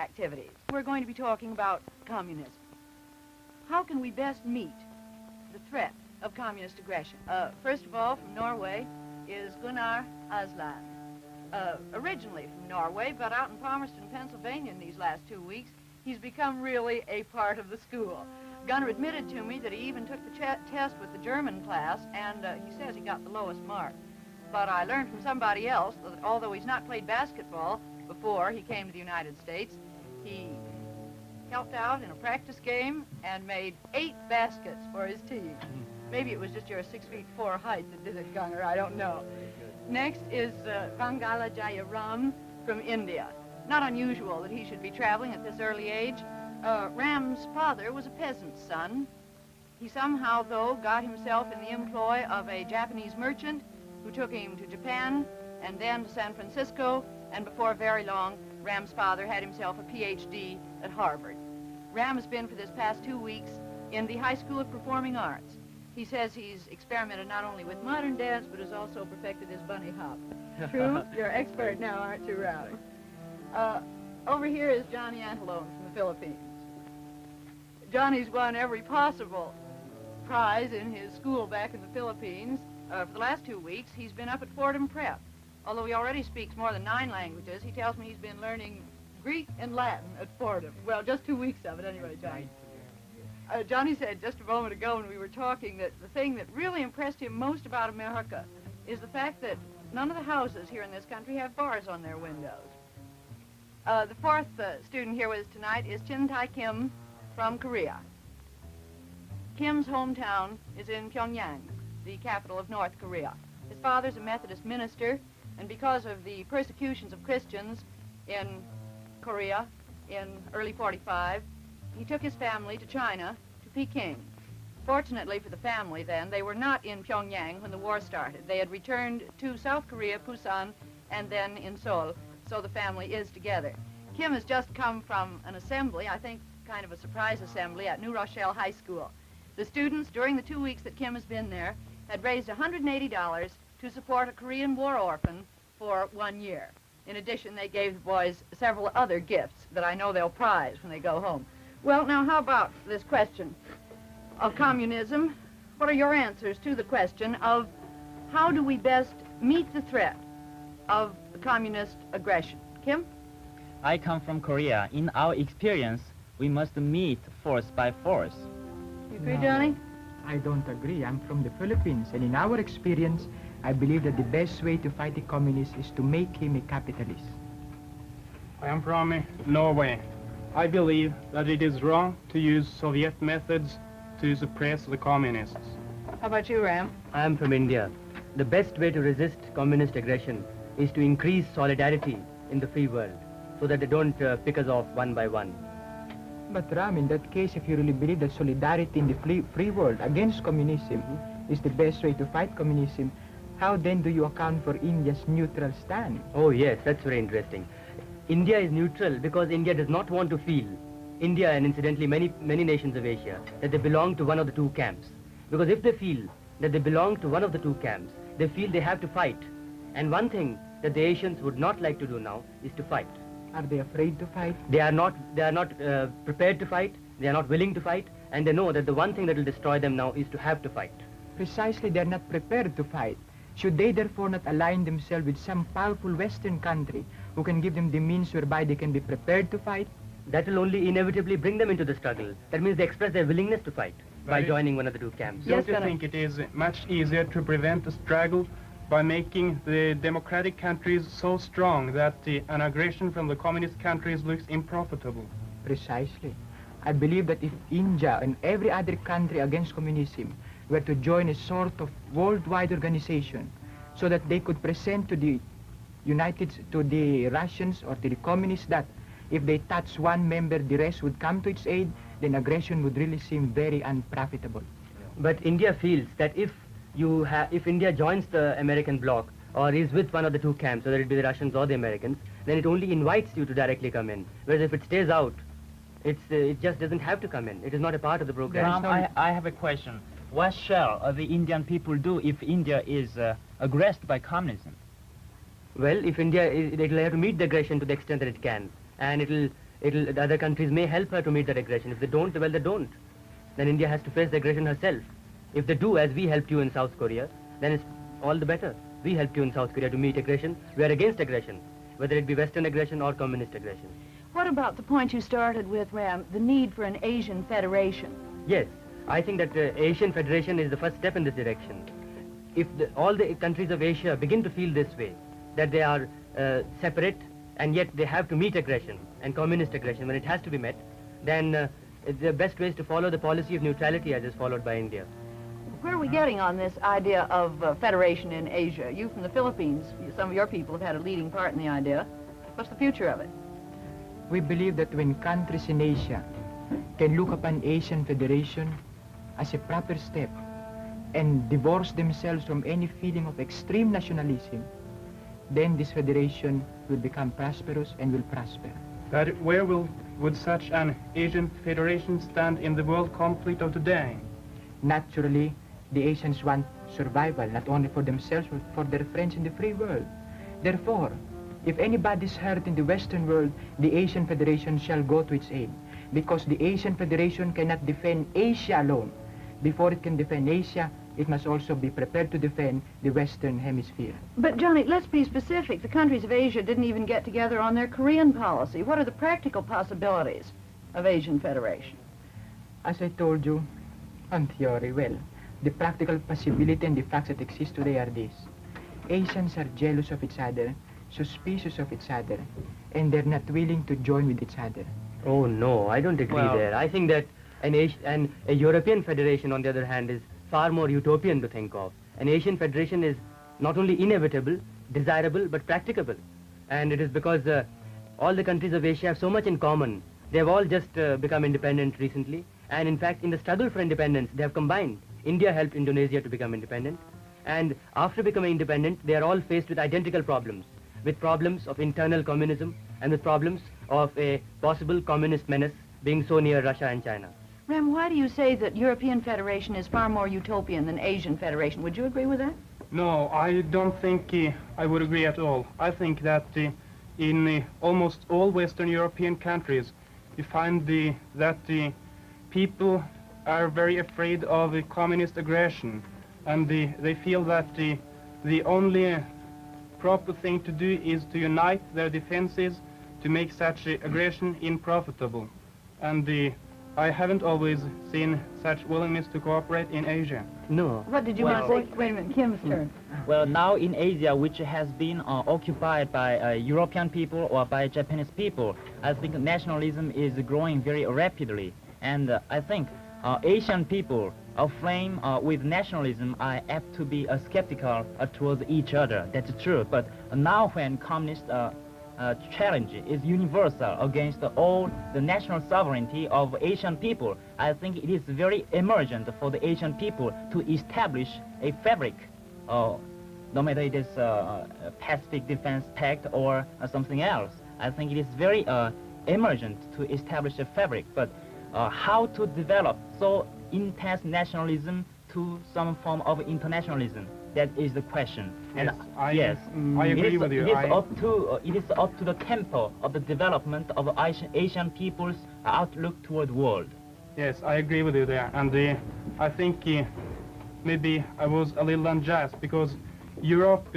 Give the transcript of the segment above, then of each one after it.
activities. We're going to be talking about communism. How can we best meet the threat of communist aggression? First of all, from Norway is Gunnar Aslan. Originally from Norway, but out in Palmerston, Pennsylvania in these last 2 weeks, he's become really a part of the school. Gunnar admitted to me that he even took the test with the German class, and he says he got the lowest mark. But I learned from somebody else that although he's not played basketball before he came to the United States, he helped out in a practice game and made 8 baskets for his team. Maybe it was just your 6'4" height that did it, Gunnar, I don't know. Next is Vangala Jayaram from India. Not unusual that he should be traveling at this early age. Ram's father was a peasant's son. He somehow, though, got himself in the employ of a Japanese merchant who took him to Japan and then to San Francisco, and before very long, Ram's father had himself a PhD at Harvard. Ram has been for this past 2 weeks in the High School of Performing Arts. He says he's experimented not only with modern dance, but has also perfected his bunny hop. True? You're an expert now, aren't you, Ram? Over here is Johnny Antelone from the Philippines. Johnny's won every possible prize in his school back in the Philippines. For the last 2 weeks, he's been up at Fordham Prep. Although he already speaks more than 9 languages, he tells me he's been learning Greek and Latin at Fordham. Well, just 2 weeks of it anyway, Johnny. Johnny said just a moment ago when we were talking that the thing that really impressed him most about America is the fact that none of the houses here in this country have bars on their windows. The fourth student here with us tonight is Chin Tai Kim from Korea. Kim's hometown is in Pyongyang, the capital of North Korea. His father's a Methodist minister, and because of the persecutions of Christians in Korea in early '45, he took his family to China, to Peking. Fortunately for the family then, they were not in Pyongyang when the war started. They had returned to South Korea, Busan, and then in Seoul, so the family is together. Kim has just come from an assembly, I think kind of a surprise assembly, at New Rochelle High School. The students, during the 2 weeks that Kim has been there, had raised $180 to support a Korean war orphan for 1 year. In addition, they gave the boys several other gifts that I know they'll prize when they go home. Well, now, how about this question of communism? What are your answers to the question of how do we best meet the threat of communist aggression? Kim? I come from Korea. In our experience, we must meet force by force. You agree, Johnny? I don't agree. I'm from the Philippines, and in our experience, I believe that the best way to fight the communist is to make him a capitalist. I am from Norway. I believe that it is wrong to use Soviet methods to suppress the communists. How about you, Ram? I am from India. The best way to resist communist aggression is to increase solidarity in the free world so that they don't pick us off one by one. But Ram, in that case, if you really believe that solidarity in the free world against communism is the best way to fight communism, how then do you account for India's neutral stand? Oh yes, that's very interesting. India is neutral because India does not want to feel, India and incidentally many nations of Asia, that they belong to one of the 2 camps. Because if they feel that they belong to one of the 2 camps, they feel they have to fight. And one thing that the Asians would not like to do now is to fight. Are they afraid to fight? They are not prepared to fight, they are not willing to fight, and they know that the one thing that will destroy them now is to have to fight. Precisely, they're not prepared to fight. Should they therefore not align themselves with some powerful Western country who can give them the means whereby they can be prepared to fight? That will only inevitably bring them into the struggle. That means they express their willingness to fight by joining one of the 2 camps. Don't you think it is much easier to prevent a struggle by making the democratic countries so strong that an aggression from the communist countries looks unprofitable? Precisely. I believe that if India and every other country against communism were to join a sort of worldwide organization so that they could present to the Russians or to the communists that if they touch one member, the rest would come to its aid, then aggression would really seem very unprofitable. But India feels that if India joins the American bloc or is with one of the 2 camps, whether it be the Russians or the Americans, then it only invites you to directly come in. Whereas if it stays out, it just doesn't have to come in. It is not a part of the program. I have a question. What shall the Indian people do if India is aggressed by communism? Well, if India, it will have to meet the aggression to the extent that it can. And it the other countries may help her to meet that aggression. If they don't, well, they don't. Then India has to face the aggression herself. If they do, as we helped you in South Korea, then it's all the better. We helped you in South Korea to meet aggression. We are against aggression, whether it be Western aggression or communist aggression. What about the point you started with, Ram, the need for an Asian federation? Yes, I think that Asian Federation is the first step in this direction. If all the countries of Asia begin to feel this way, that they are separate and yet they have to meet aggression and communist aggression when it has to be met, then the best way is to follow the policy of neutrality as is followed by India. Where are we getting on this idea of federation in Asia? You from the Philippines, some of your people have had a leading part in the idea. What's the future of it? We believe that when countries in Asia can look upon Asian Federation as a proper step and divorce themselves from any feeling of extreme nationalism, then this federation will become prosperous and will prosper. That where would such an Asian federation stand in the world conflict of today? Naturally, the Asians want survival, not only for themselves, but for their friends in the free world. Therefore, if anybody is hurt in the Western world, the Asian Federation shall go to its aid, because the Asian Federation cannot defend Asia alone. Before it can defend Asia, it must also be prepared to defend the Western Hemisphere. But, Johnny, let's be specific. The countries of Asia didn't even get together on their Korean policy. What are the practical possibilities of Asian federation? As I told you, on theory, well, the practical possibility and the facts that exist today are these. Asians are jealous of each other, suspicious of each other, and they're not willing to join with each other. Oh, no, I don't agree there. I think that a European federation, on the other hand, is far more utopian to think of. An Asian federation is not only inevitable, desirable, but practicable. And it is because all the countries of Asia have so much in common. They have all just become independent recently. And in fact, in the struggle for independence, they have combined. India helped Indonesia to become independent. And after becoming independent, they are all faced with identical problems. With problems of internal communism and with problems of a possible communist menace being so near Russia and China. Ram, why do you say that European federation is far more utopian than Asian federation? Would you agree with that? No, I don't think I would agree at all. I think that in almost all Western European countries, you find that the people are very afraid of the communist aggression, and they feel that the only proper thing to do is to unite their defenses to make such aggression unprofitable. And I haven't always seen such willingness to cooperate in Asia. No. What did you want to say? Wait a minute, Kim's turn. Well, now in Asia, which has been occupied by European people or by Japanese people, I think nationalism is growing very rapidly. And I think Asian people aflame with nationalism are apt to be skeptical towards each other. That's true. But now when communist challenge is universal against all the national sovereignty of Asian people, I think it is very emergent for the Asian people to establish a fabric, no matter it is a Pacific Defense Pact or something else. I think it is very emergent to establish a fabric, but how to develop so intense nationalism to some form of internationalism? That is the question. Yes, And I agree with you. It is up to the tempo of the development of Asian people's outlook toward the world. Yes, I agree with you there. And I think maybe I was a little unjust, because Europe,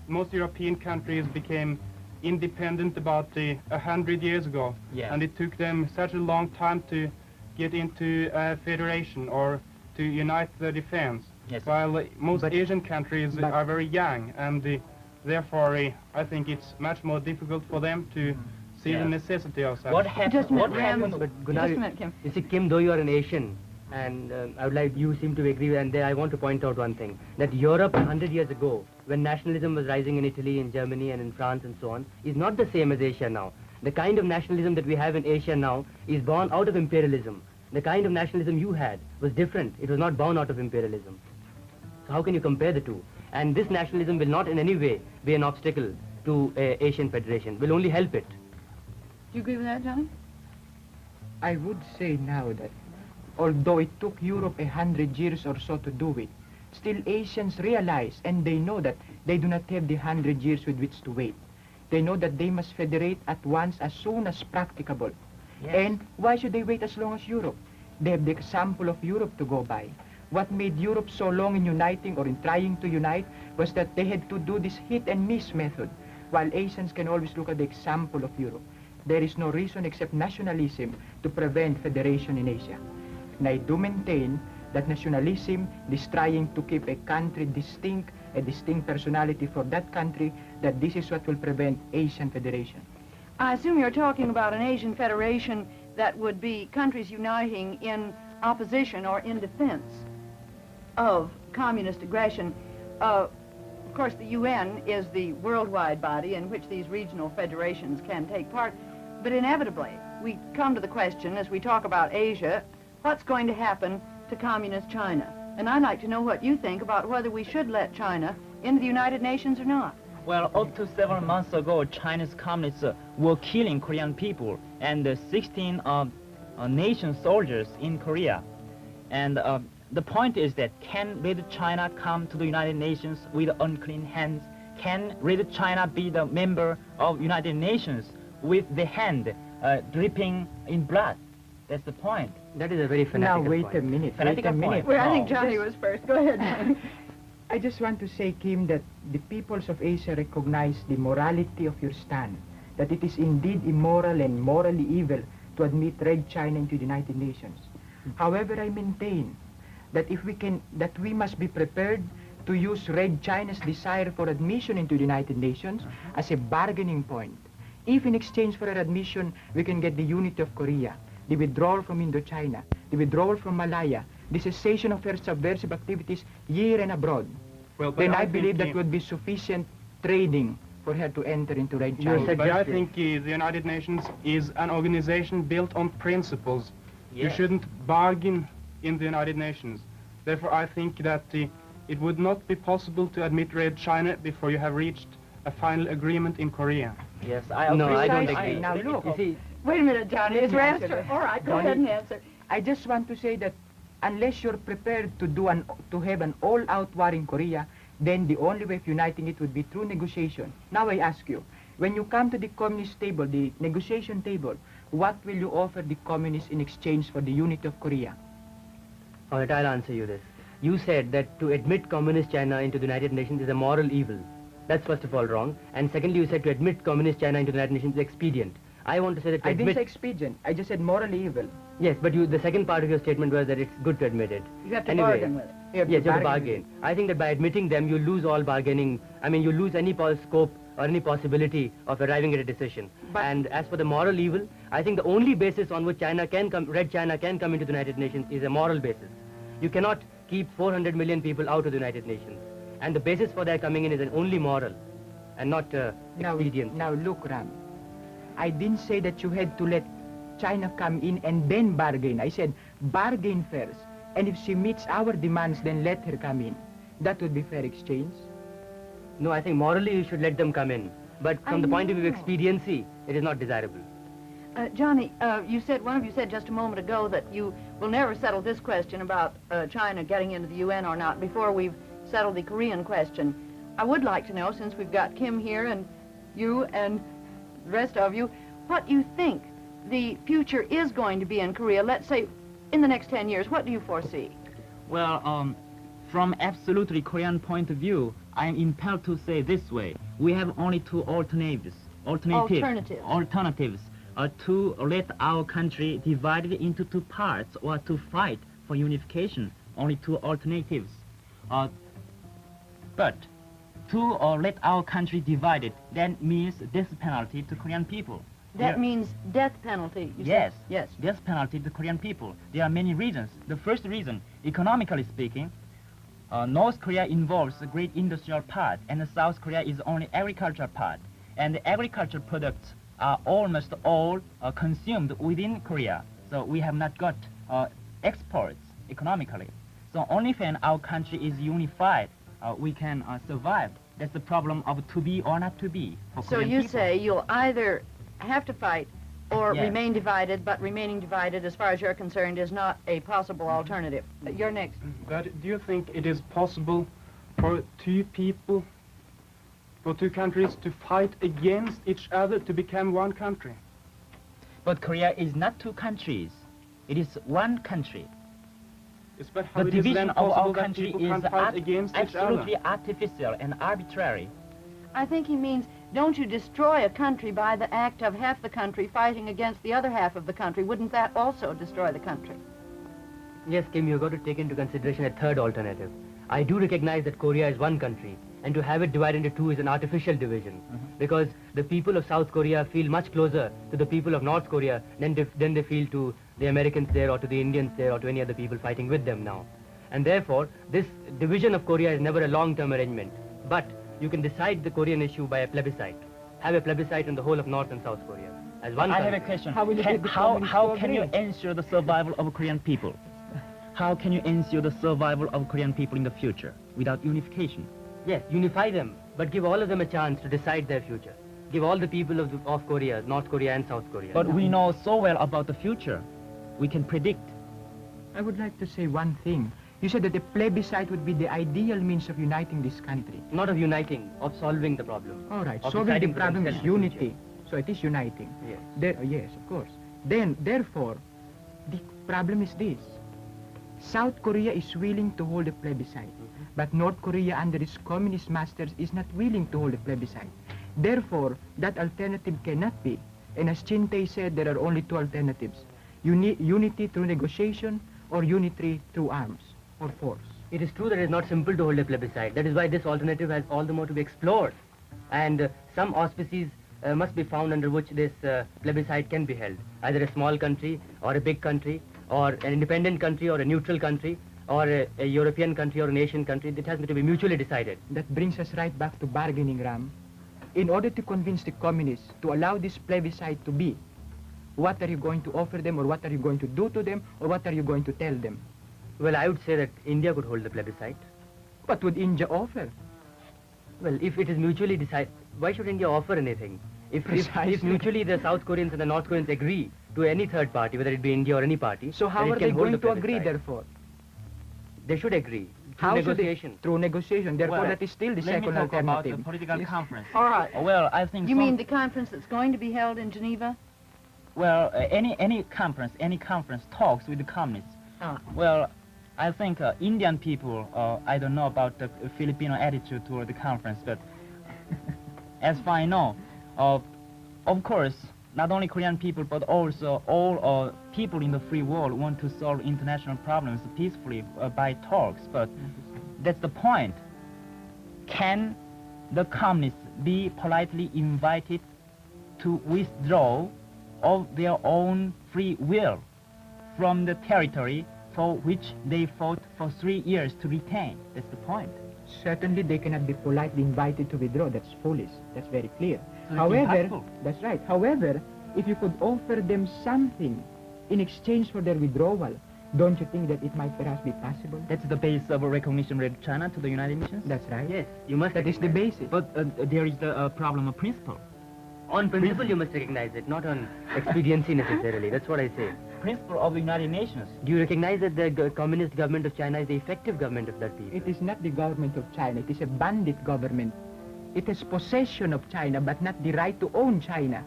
most European countries became independent about 100 years ago. Yeah. And it took them such a long time to get into a federation or to unite their defense. Yes. While most Asian countries are very young, and therefore I think it's much more difficult for them to see the necessity of such. What happens? Just a minute, But Gunnar, just a minute, Kim. you see, Kim, though you are an Asian, and I would like you seem to agree, and there I want to point out one thing, that Europe 100 years ago, when nationalism was rising in Italy, in Germany, and in France, and so on, is not the same as Asia now. The kind of nationalism that we have in Asia now is born out of imperialism. The kind of nationalism you had was different. It was not born out of imperialism. So how can you compare the two? And this nationalism will not in any way be an obstacle to Asian Federation, will only help it. Do you agree with that, Johnny? I would say now that although it took Europe 100 years or so to do it, still Asians realize and they know that they do not have the 100 years with which to wait. They know that they must federate at once as soon as practicable. Yes. And why should they wait as long as Europe? They have the example of Europe to go by. What made Europe so long in uniting or in trying to unite was that they had to do this hit and miss method, while Asians can always look at the example of Europe. There is no reason except nationalism to prevent federation in Asia. And I do maintain that nationalism is trying to keep a country distinct, a distinct personality for that country, that this is what will prevent Asian federation. I assume you're talking about an Asian federation that would be countries uniting in opposition or in defense of communist aggression. Of course, the UN is the worldwide body in which these regional federations can take part, but inevitably we come to the question, as we talk about Asia, what's going to happen to communist China? And I'd like to know what you think about whether we should let China into the United Nations or not. Well, up to 7 months ago, Chinese communists were killing Korean people and 16 nation soldiers in Korea. And the point is that can Red China come to the United Nations with unclean hands? Can Red China be the member of United Nations with the hand dripping in blood? That's the point. That is a very fanatical Now, wait point. a minute. Fanatical wait a minute. point. Well, I No. think Johnny was first. Go ahead, Johnny. I just want to say, Kim, that the peoples of Asia recognize the morality of your stand, that it is indeed immoral and morally evil to admit Red China into the United Nations. However, I maintain that that we must be prepared to use Red China's desire for admission into the United Nations as a bargaining point. If in exchange for our admission, we can get the unity of Korea, the withdrawal from Indochina, the withdrawal from Malaya, the cessation of her subversive activities here and abroad, Well, but then I think, believe that would be sufficient trading for her to enter into Red You're China. But I suggesting- think the United Nations is an organization built on principles. You Yes. shouldn't bargain in the United Nations. Therefore, I think that it would not be possible to admit Red China before you have reached a final agreement in Korea. Yes, I No, agree. I don't Precisely. agree. Now look, You see, Wait a minute, Johnny. Let It's me your answer answer. that. All right, go Johnny? ahead and answer. I just want to say that unless you're prepared to have an all-out war in Korea, then the only way of uniting it would be through negotiation. Now I ask you, when you come to the communist table, the negotiation table, what will you offer the communists in exchange for the unity of Korea? all right, I'll answer you this. You said that to admit communist China into the United Nations is a moral evil. That's first of all wrong. And secondly, you said to admit communist China into the United Nations is expedient. I want to say that to I didn't admit... say expedient. I just said morally evil. Yes, but the second part of your statement was that it's good to admit it. You have to Anyway, bargain with it. You have Yes, to you have to bargain bargain. I think that by admitting them, you lose all bargaining. I mean, you lose any scope or any possibility of arriving at a decision. And as for the moral evil, I think the only basis on which China can come, Red China can come into the United Nations is a moral basis. You cannot keep 400 million people out of the United Nations. And the basis for their coming in is only moral and not expedient. Now look, Ram, I didn't say that you had to let China come in and then bargain. I said bargain first. And if she meets our demands, then let her come in. That would be fair exchange. No, I think morally you should let them come in. But from the point of view of know. expediency, it is not desirable. Johnny, one of you said just a moment ago that you will never settle this question about China getting into the UN or not before we've settled the Korean question. I would like to know, since we've got Kim here and you and the rest of you, what you think the future is going to be in Korea, let's say in the next 10 years. What do you foresee? Well, from absolutely Korean point of view, I'm impelled to say this way. We have only two alternatives to let our country divided into two parts or to fight for unification. Only two alternatives. But to let our country divided, that means death penalty to Korean people. That means death penalty. You Yes, said? Yes. death penalty to Korean people. There are many reasons. The first reason, economically speaking, North Korea involves a great industrial part, and the South Korea is only agricultural part. And the agricultural products are almost all consumed within Korea. So we have not got exports economically. So only when our country is unified, we can survive. That's the problem of to be or not to be for So Korean you people. say you'll either have to fight or Yes. remain divided, but remaining divided, as far as you're concerned, is not a possible alternative. You're next. But do you think it is possible for two people for two countries to fight against each other to become one country. But Korea is not two countries. It is one country. Yes, but how The it is division then of possible our that country people is can't fight against each other? absolutely artificial and arbitrary. I think he means, don't you destroy a country by the act of half the country fighting against the other half of the country. Wouldn't that also destroy the country? Yes, Kim, you've got to take into consideration a third alternative. I do recognize that Korea is one country, and to have it divided into two is an artificial division, because the people of South Korea feel much closer to the people of North Korea than they feel to the Americans there or to the Indians there or to any other people fighting with them now. And therefore, this division of Korea is never a long-term arrangement. But you can decide the Korean issue by a plebiscite. Have a plebiscite in the whole of North and South Korea as one I country. have a question. How will you get the how communists to can you agree? ensure the survival of Korean people? How can you ensure the survival of Korean people in the future without unification? Yes, unify them, but give all of them a chance to decide their future. Give all the people of Korea, North Korea and South Korea. But we know so well about the future. We can predict. I would like to say one thing. You said that the plebiscite would be the ideal means of uniting this country. Not of uniting, of solving the problem. All right, Of solving the deciding for problem is themselves in the unity. So it is uniting. Yes. Yes, of course. Then, therefore, the problem is this. South Korea is willing to hold a plebiscite, but North Korea under its communist masters is not willing to hold a plebiscite. Therefore, that alternative cannot be. And as Chinte said, there are only two alternatives. Unity through negotiation or unity through arms or force. It is true that it is not simple to hold a plebiscite. That is why this alternative has all the more to be explored. And some auspices must be found under which this plebiscite can be held. Either a small country or a big country or an independent country or a neutral country or a European country or an Asian country. It has to be mutually decided. That brings us right back to bargaining, Ram. In order to convince the communists to allow this plebiscite to be, what are you going to offer them, or what are you going to do to them, or what are you going to tell them? Well, I would say that India could hold the plebiscite. What would India offer? Well, if it is mutually decided, why should India offer anything? If Precisely. mutually the South Koreans and the North Koreans agree to any third party, whether it be India or any party, So how then it are can they hold going the to agree, plebiscite. therefore? They should agree. Through How should they- negotiation. Through negotiation. Therefore, Well, that is still the let me second talk about alternative. the political Yes. conference. All right. Well, I think You some- mean the conference that's going to be held in Geneva? Well, any conference talks with the communists. Ah. Well, I think Indian people, I don't know about the Filipino attitude toward the conference, but as far I know, of course, not only Korean people, but also all people in the free world want to solve international problems peacefully by talks, but that's the point. Can the communists be politely invited to withdraw of their own free will from the territory for which they fought for 3 years to retain? That's the point. Certainly, they cannot be politely invited to withdraw. That's foolish. That's very clear. So it's However, impossible. that's right. However, if you could offer them something in exchange for their withdrawal, don't you think that it might perhaps be possible? That's the base of a recognition of China to the United Nations. That's right. Yes, you must. That is the recognize basis. But there is the problem of principle. it. On principle, you must recognize it, not on expediency necessarily. That's what I say. Principle of the United Nations. Do you recognize that the communist government of China is the effective government of that people? It is not the government of China. It is a bandit government. It has possession of China, but not the right to own China.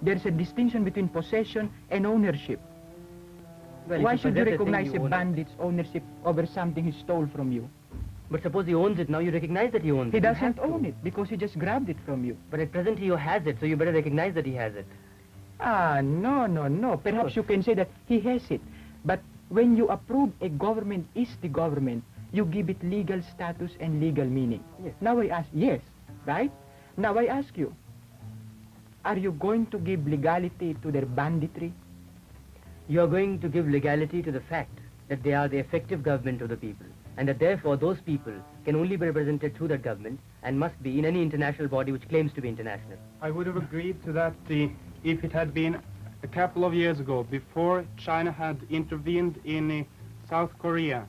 There's a distinction between possession and ownership. Well, Why if should you possess a thing, recognize a own it. bandit's ownership over something he stole from you? But suppose he owns it now, you recognize that he owns He it. You doesn't have to. own it because he just grabbed it from you. But at present he has it, so you better recognize that he has it. Ah, no. Perhaps you can say that he has it. But when you approve a government is the government, you give it legal status and legal meaning. Yes. Now I ask, yes, right? Now I ask you, are you going to give legality to their banditry? You are going to give legality to the fact that they are the effective government of the people, and that therefore those people can only be represented through that government and must be in any international body which claims to be international. I would have agreed to that if it had been a couple of years ago, before China had intervened in South Korea.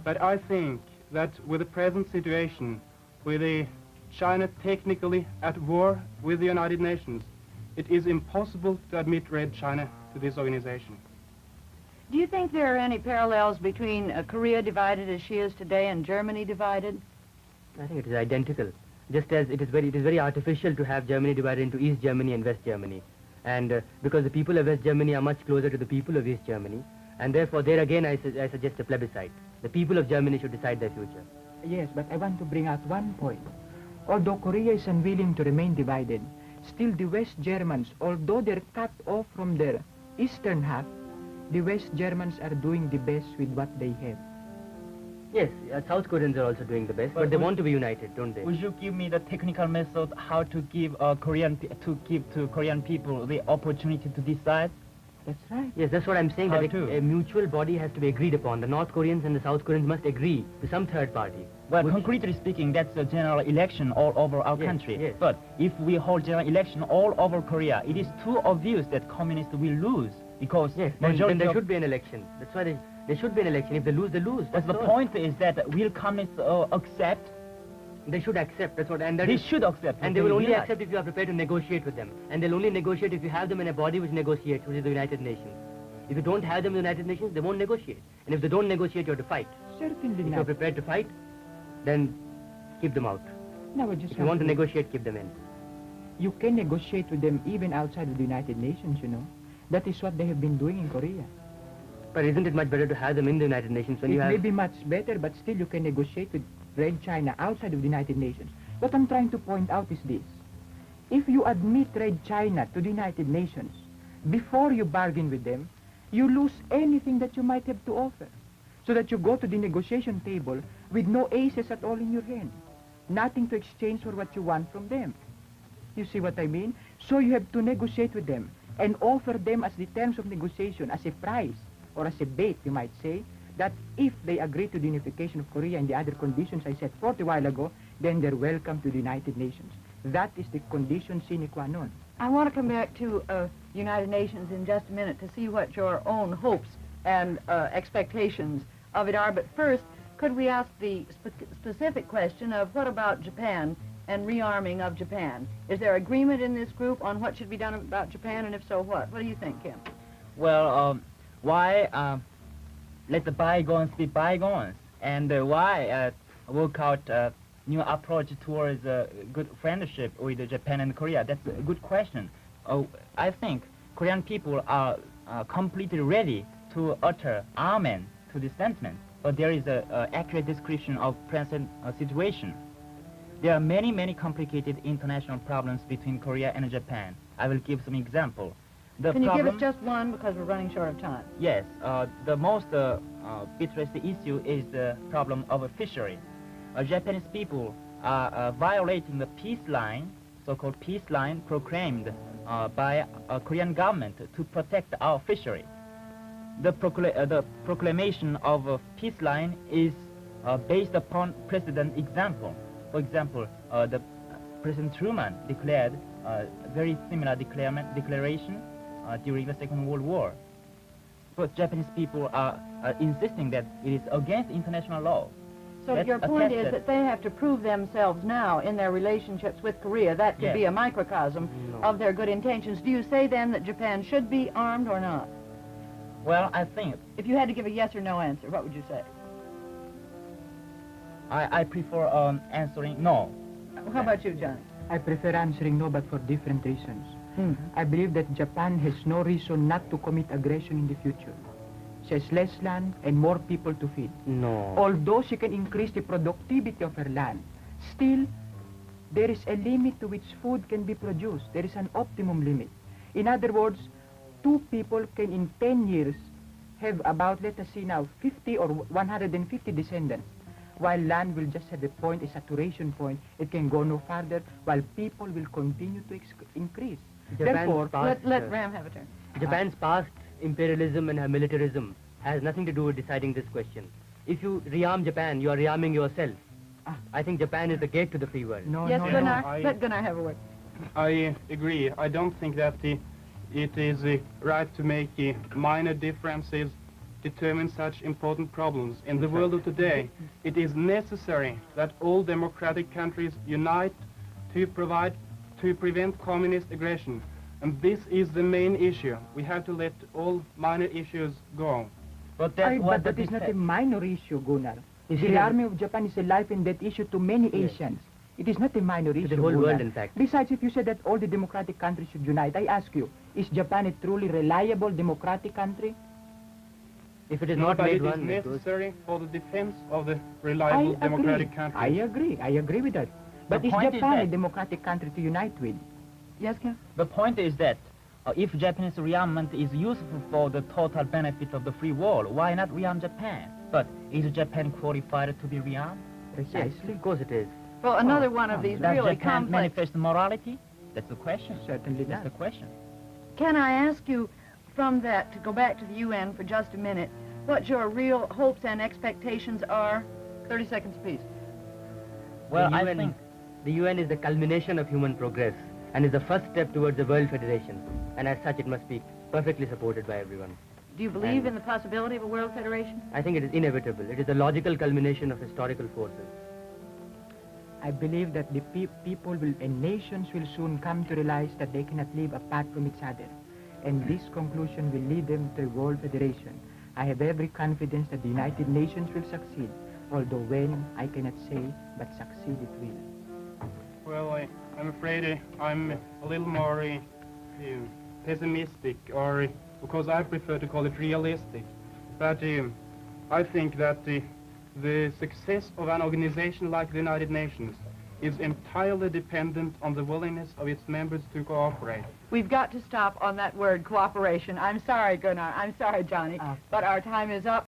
But I think that with the present situation, with China technically at war with the United Nations, it is impossible to admit Red China to this organization. Do you think there are any parallels between Korea divided as she is today and Germany divided? I think it is identical. just as it is very artificial to have Germany divided into East Germany and West Germany. And because the people of West Germany are much closer to the people of East Germany, and therefore there again I suggest a plebiscite. The people of Germany should decide their future. Yes, but I want to bring out one point. Although Korea is unwilling to remain divided, still the West Germans, although they're cut off from their eastern half, the West Germans are doing the best with what they have. Yes, South Koreans are also doing the best, but they want to be united, don't they? Would you give me the technical method how to give to Korean people the opportunity to decide? That's right. Yes, that's what I'm saying, How that to? a mutual body has to be agreed upon. The North Koreans and the South Koreans must agree to some third party. Well, which- concretely speaking, that's a general election all over our Yes, country. yes. But if we hold general election all over Korea, it is too obvious that communists will lose because Yes, then majority there of- should be an election. That's why there should be an election. If they lose, they lose. But the That's all. point is that will communists accept? They should accept, that's what, and that They is- should accept. and but they will only not. accept if you are prepared to negotiate with them. And they'll only negotiate if you have them in a body which negotiates, which is the United Nations. If you don't have them in the United Nations, they won't negotiate. And if they don't negotiate, you have to fight. Certainly If you're not. prepared to fight, then keep them out. Now I just If you want to negotiate, keep them in. You can negotiate with them even outside of the United Nations, you know. That is what they have been doing in Korea. But isn't it much better to have them in the United Nations when It you have... may be much better, but still you can negotiate with Red China outside of the United Nations. What I'm trying to point out is this. If you admit Red China to the United Nations, before you bargain with them, you lose anything that you might have to offer. So that you go to the negotiation table with no aces at all in your hand. Nothing to exchange for what you want from them. You see what I mean? So you have to negotiate with them and offer them as the terms of negotiation, as a price, or as a bait, you might say, that if they agree to the unification of Korea and the other conditions I set forth a while ago, then they're welcome to the United Nations. That is the condition sine qua non. I want to come back to United Nations in just a minute to see what your own hopes and expectations of it are. But first, could we ask the specific question of what about Japan and rearming of Japan? Is there agreement in this group on what should be done about Japan, and if so, what? What do you think, Kim? Well, why let the bygones be bygones? And why work out a new approach towards a good friendship with Japan and Korea? That's a good question. I think Korean people are completely ready to utter amen to this sentiment, but there is an accurate description of present situation. There are many complicated international problems between Korea and Japan. I will give some example. Can you give us just one, because we're running short of time? Yes, the most bitterest issue is the problem of a fishery. Japanese people are violating the peace line, so-called peace line proclaimed by a Korean government to protect our fishery. The proclamation of a peace line is based upon precedent example. For example, the President Truman declared a very similar declaration during the Second World War. But Japanese people are insisting that it is against international law. So That's your point is attested. that they have to prove themselves now in their relationships with Korea. That could Yes. be a microcosm No. of their good intentions. Do you say then that Japan should be armed or not? Well, I think If you had to give a yes or no answer, what would you say? I prefer answering no. How about you, Johnny? I prefer answering no, but for different reasons. Hmm. I believe that Japan has no reason not to commit aggression in the future. She has less land and more people to feed. No. Although she can increase the productivity of her land, still there is a limit to which food can be produced. There is an optimum limit. In other words, two people can in 10 years have about, let us see now, 50 or 150 descendants, while land will just have a point, a saturation point. It can go no farther, while people will continue to increase. Therefore, Let Ram have a turn. Japan's past imperialism and her militarism has nothing to do with deciding this question. If you rearm Japan, you are rearming yourself. I think Japan is the gate to the free world. no, Yes, no, Gunnar. no. Let Gunnar have a word. I agree. I don't think that it is right to make minor differences determine such important problems. In the world of today, it is necessary that all democratic countries unite to prevent communist aggression. And this is the main issue. We have to let all minor issues go. But that's what But that the is not a dissent- minor issue, Gunnar. You see, The army of Japan is a life and death issue to many Yes. Asians. It is not a minor issue. the whole Gunnar. world, in fact. Besides, if you said that all the democratic countries should unite, I ask you, is Japan a truly reliable democratic country? If it is No, not but made it is one, it goes- necessary for the defense of the reliable democratic country. I agree with that. But The is point is Japan a that- democratic country to unite with? Yes, Ken? The point is that if Japanese rearmament is useful for the total benefit of the free world, why not rearm Japan? But is Japan qualified to be rearmed? Yes, Precisely. of course it is. Well, another one of these Does really Japan complex... manifest morality? That's the question. Certainly That's not. the question. Can I ask you from that to go back to the UN for just a minute, what your real hopes and expectations are? 30 seconds, please. Well, the I UN, think the UN is the culmination of human progress and is the first step towards the World Federation. And as such, it must be perfectly supported by everyone. Do you believe And- in the possibility of a world federation? I think it is inevitable. It is the logical culmination of historical forces. I believe that the people will and nations will soon come to realize that they cannot live apart from each other. And this conclusion will lead them to a world federation. I have every confidence that the United Nations will succeed, although when, I cannot say, but succeed it will. Well, I'm afraid I'm a little more pessimistic, or because I prefer to call it realistic. But I think that the success of an organization like the United Nations is entirely dependent on the willingness of its members to cooperate. We've got to stop on that word, cooperation. I'm sorry, Gunnar. I'm sorry, Johnny. But our time is up.